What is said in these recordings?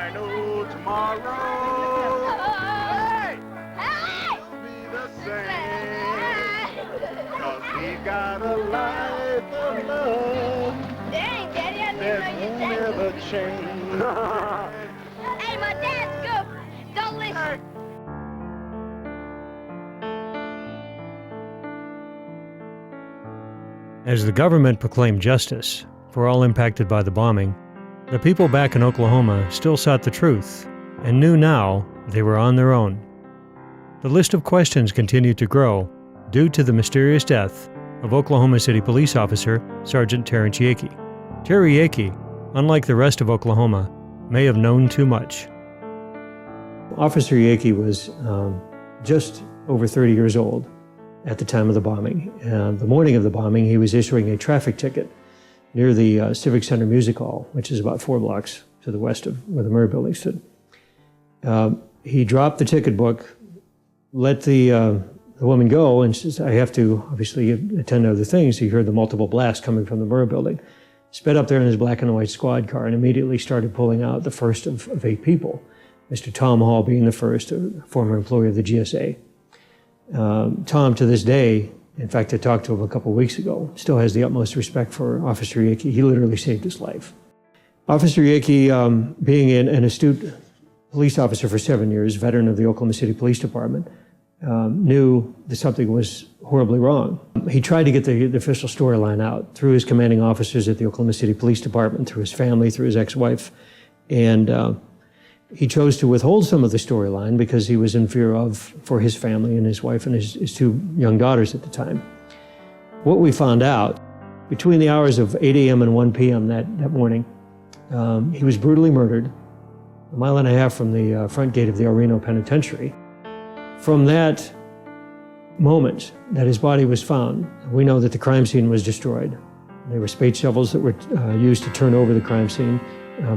I know tomorrow will be the same. 'Cause we got a life of love Dang, Daddy, I that didn't will know you said. never change. Hey, my dad's good. Don't listen. As the government proclaimed justice for all impacted by the bombing, the people back in Oklahoma still sought the truth and knew now they were on their own. The list of questions continued to grow due to the mysterious death of Oklahoma City police officer Sergeant Terrance Yeakey. Terry Yeakey, unlike the rest of Oklahoma, may have known too much. Officer Yeakey was just over 30 years old at the time of the bombing. The morning of the bombing, he was issuing a traffic ticket near the Civic Center Music Hall, which is about 4 blocks to the west of where the Murray building stood. He dropped the ticket book, let the woman go, and says, I have to obviously attend to other things. He heard the multiple blasts coming from the Murray building. Sped up there in his black and white squad car and immediately started pulling out the first of 8 people, Mr. Tom Hall being the first, a former employee of the GSA. Tom, to this day, in fact, I talked to him a couple weeks ago, still has the utmost respect for Officer Yeakey. He literally saved his life. Officer Yeakey, being an astute police officer for 7 years, veteran of the Oklahoma City Police Department, knew that something was horribly wrong. He tried to get the official storyline out through his commanding officers at the Oklahoma City Police Department, through his family, through his ex-wife, and he chose to withhold some of the storyline because he was in fear for his family and his wife and his 2 young daughters at the time. What we found out, between the hours of 8 a.m. and 1 p.m. that morning, he was brutally murdered 1.5 miles from the front gate of the El Reno Penitentiary. From that moment that his body was found, we know that the crime scene was destroyed. There were spade shovels that were used to turn over the crime scene.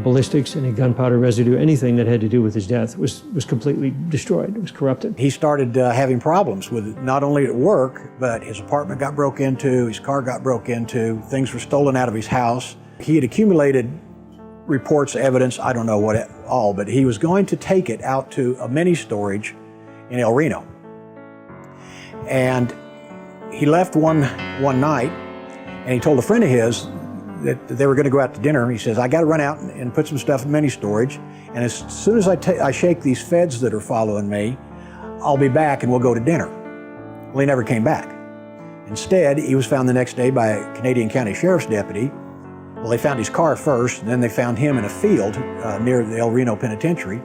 Ballistics, any gunpowder residue, anything that had to do with his death was completely destroyed. It was corrupted. He started having problems with it, not only at work, but his apartment got broke into, his car got broke into, things were stolen out of his house. He had accumulated reports, evidence, I don't know what all, but he was going to take it out to a mini storage in El Reno. And he left one night, and he told a friend of his that they were going to go out to dinner. He says, I got to run out and put some stuff in mini storage, and as soon as I shake these feds that are following me, I'll be back and we'll go to dinner. Well, he never came back. Instead, he was found the next day by a Canadian County Sheriff's deputy. Well, they found his car first, and then they found him in a field near the El Reno Penitentiary.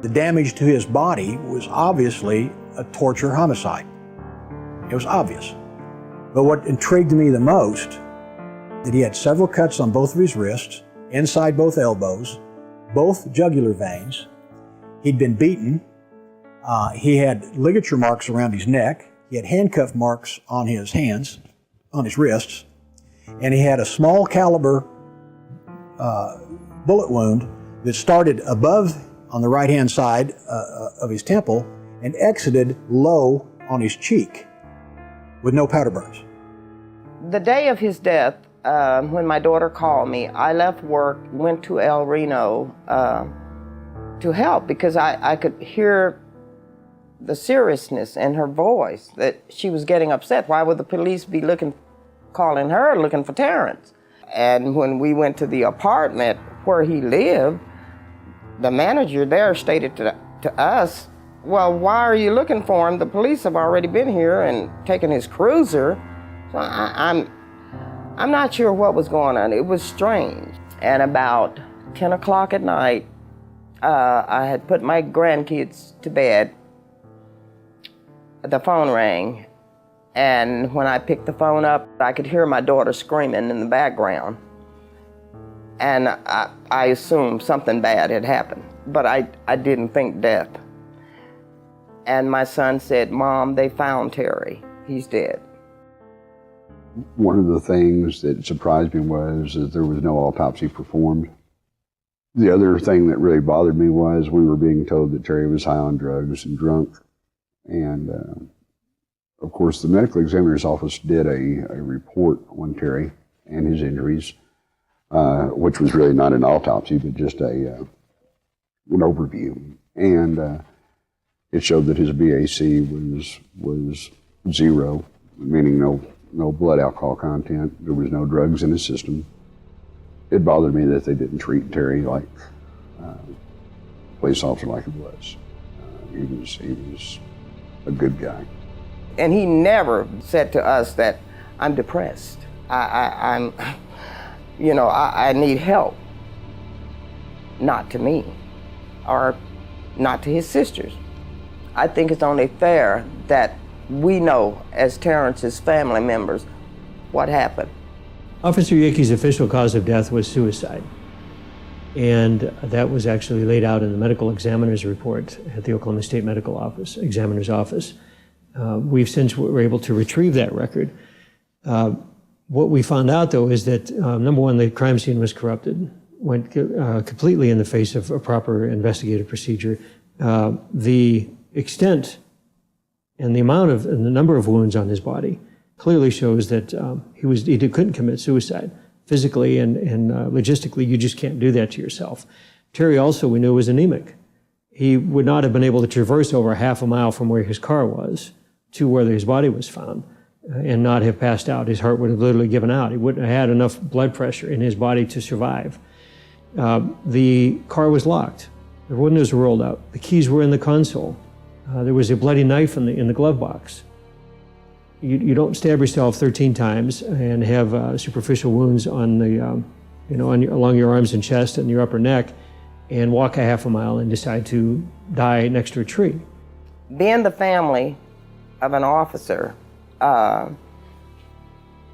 The damage to his body was obviously a torture homicide. It was obvious. But what intrigued me the most, that he had several cuts on both of his wrists, inside both elbows, both jugular veins. He'd been beaten. He had ligature marks around his neck. He had handcuff marks on his hands, on his wrists. And he had a small caliber bullet wound that started above on the right-hand side of his temple and exited low on his cheek with no powder burns. The day of his death, when my daughter called me, I left work, went to El Reno to help because I could hear the seriousness in her voice, that she was getting upset. Why would the police be calling her looking for Terrance? And when we went to the apartment where he lived, the manager there stated to us, well, why are you looking for him? The police have already been here and taken his cruiser. So I'm not sure what was going on. It was strange. And about 10 o'clock at night, I had put my grandkids to bed. The phone rang. And when I picked the phone up, I could hear my daughter screaming in the background. And I assumed something bad had happened, but I didn't think death. And my son said, Mom, they found Terry. He's dead. One of the things that surprised me was that there was no autopsy performed. The other thing that really bothered me was we were being told that Terry was high on drugs and drunk. And of course, the medical examiner's office did a report on Terry and his injuries, which was really not an autopsy, but just a an overview, and it showed that his BAC was 0, meaning no blood alcohol content. There was no drugs in his system. It bothered me that they didn't treat Terry like a police officer like he was. He was a good guy. And he never said to us that I'm depressed. I'm, I need help. Not to me, or not to his sisters. I think it's only fair that we know, as Terrance's family members, what happened. Officer Yeakey's official cause of death was suicide. And that was actually laid out in the medical examiner's report at the Oklahoma State Medical Office, examiner's office. We've since were able to retrieve that record. What we found out, though, is that, number one, the crime scene was corrupted, went completely in the face of a proper investigative procedure. The extent and the amount of, and the number of wounds on his body clearly shows that he couldn't commit suicide. Physically and logistically, you just can't do that to yourself. Terry also, we knew, was anemic. He would not have been able to traverse over half a mile from where his car was to where his body was found and not have passed out. His heart would have literally given out. He wouldn't have had enough blood pressure in his body to survive. The car was locked. The windows were rolled out. The keys were in the console. There was a bloody knife in the glove box. You don't stab yourself 13 times and have superficial wounds on the, along your arms and chest and your upper neck, and walk a half a mile and decide to die next to a tree. Being the family of an officer, I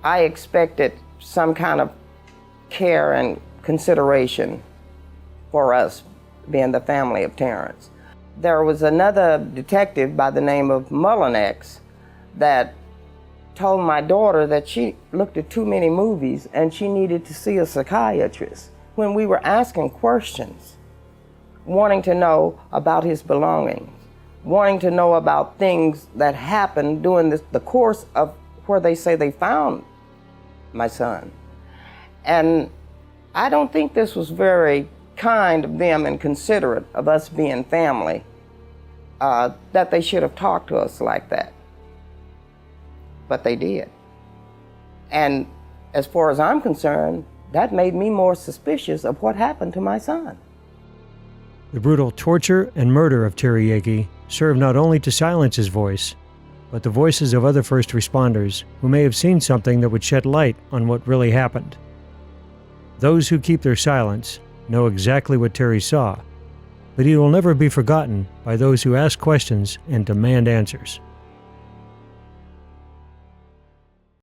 expected some kind of care and consideration for us, being the family of Terrance. There was another detective by the name of Mullinex that told my daughter that she looked at too many movies and she needed to see a psychiatrist. When we were asking questions, wanting to know about his belongings, wanting to know about things that happened during the course of where they say they found my son. And I don't think this was very kind of them and considerate of us being family, that they should have talked to us like that. But they did. And as far as I'm concerned, that made me more suspicious of what happened to my son. The brutal torture and murder of Terry Yeakey served not only to silence his voice, but the voices of other first responders who may have seen something that would shed light on what really happened. Those who keep their silence know exactly what Terry saw, but he will never be forgotten by those who ask questions and demand answers.